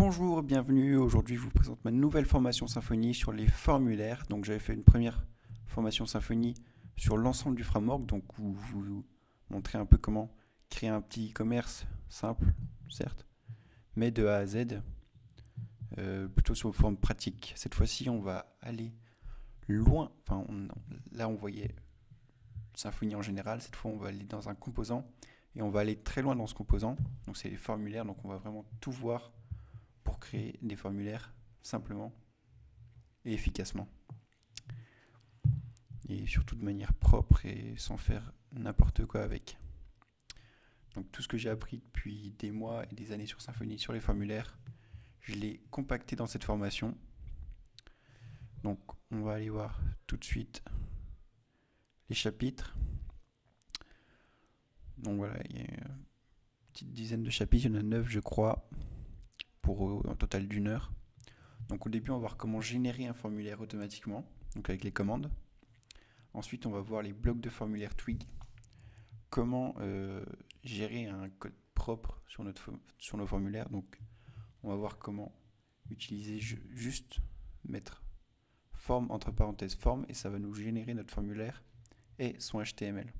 Bonjour, bienvenue. Aujourd'hui, je vous présente ma nouvelle formation Symfony sur les formulaires. Donc, j'avais fait une première formation Symfony sur l'ensemble du framework. Donc, où je vous montrer un peu comment créer un petit e-commerce simple, certes, mais de A à Z, plutôt sous forme pratique. Cette fois-ci, on va aller loin. Enfin, là, on voyait Symfony en général. Cette fois, on va aller dans un composant et on va aller très loin dans ce composant. Donc, c'est les formulaires. Donc, on va vraiment tout voir pour créer des formulaires simplement et efficacement. Et surtout de manière propre et sans faire n'importe quoi avec. Donc tout ce que j'ai appris depuis des mois et des années sur Symfony, sur les formulaires, je l'ai compacté dans cette formation. Donc on va aller voir tout de suite les chapitres. Donc voilà, il y a une petite dizaine de chapitres, il y en a 9 je crois, pour un total d'1 heure. Donc au début on va voir comment générer un formulaire automatiquement, donc avec les commandes. Ensuite on va voir les blocs de formulaire Twig, comment gérer un code propre sur nos formulaires. Donc on va voir comment utiliser juste mettre forme entre parenthèses forme et ça va nous générer notre formulaire et son HTML.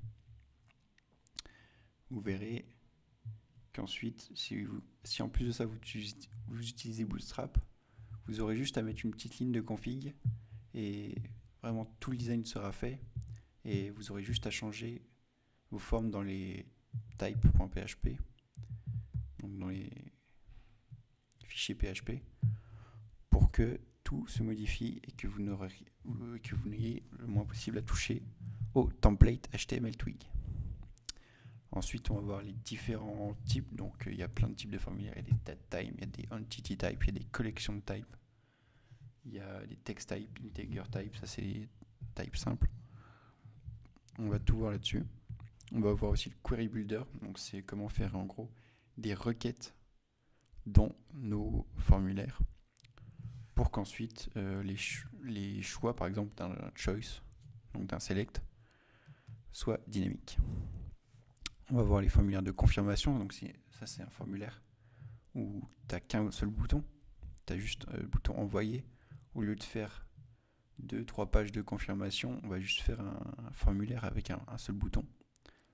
Vous verrez qu'ensuite, si en plus de ça vous utilisez Bootstrap, vous aurez juste à mettre une petite ligne de config et vraiment tout le design sera fait et vous aurez juste à changer vos formes dans les type.php, donc dans les fichiers PHP, pour que tout se modifie et que vous n'ayez le moins possible à toucher au template HTML Twig. Ensuite, on va voir les différents types. Donc, il y a plein de types de formulaires. Il y a des date type, il y a des entity type, il y a des collections de type, il y a des text type, integer type. Ça, c'est les types simples. On va tout voir là-dessus. On va voir aussi le query builder. Donc, c'est comment faire en gros des requêtes dans nos formulaires pour qu'ensuite les choix, par exemple, d'un choice, donc d'un select, soient dynamiques. On va voir les formulaires de confirmation. Donc ça, c'est un formulaire où tu n'as qu'un seul bouton. Tu as juste le bouton envoyer. Au lieu de faire 2-3 pages de confirmation, on va juste faire un formulaire avec un seul bouton.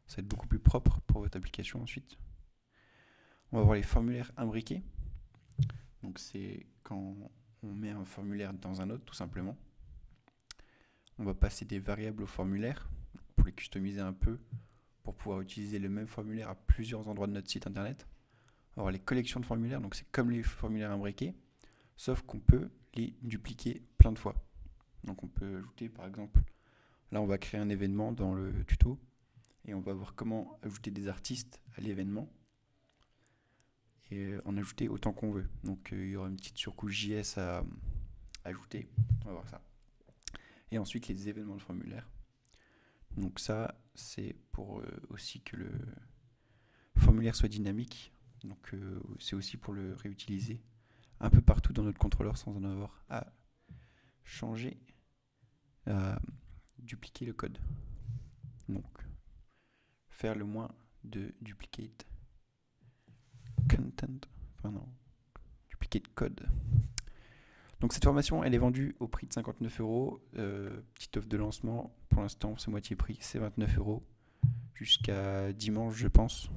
Ça va être beaucoup plus propre pour votre application ensuite. On va voir les formulaires imbriqués. Donc c'est quand on met un formulaire dans un autre, tout simplement. On va passer des variables au formulaire pour les customiser un peu, pour pouvoir utiliser le même formulaire à plusieurs endroits de notre site internet. On va avoir les collections de formulaires, donc c'est comme les formulaires imbriqués, sauf qu'on peut les dupliquer plein de fois. Donc on peut ajouter par exemple, là on va créer un événement dans le tuto, et on va voir comment ajouter des artistes à l'événement, et en ajouter autant qu'on veut. Donc il y aura une petite surcouche JS à ajouter, on va voir ça. Et ensuite les événements de formulaire. Donc ça, c'est pour aussi que le formulaire soit dynamique. Donc c'est aussi pour le réutiliser un peu partout dans notre contrôleur sans en avoir à changer, à dupliquer le code. Donc faire le moins de duplicate content, enfin non, duplicate code. Donc cette formation, elle est vendue au prix de 59 €. Petite offre de lancement, pour l'instant c'est moitié prix, c'est 29 € jusqu'à dimanche je pense.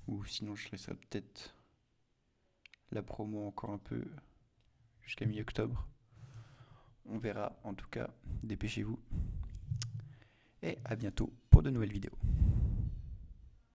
Ou sinon je laisserai peut-être la promo encore un peu jusqu'à mi-octobre. On verra, en tout cas, dépêchez-vous. Et à bientôt pour de nouvelles vidéos.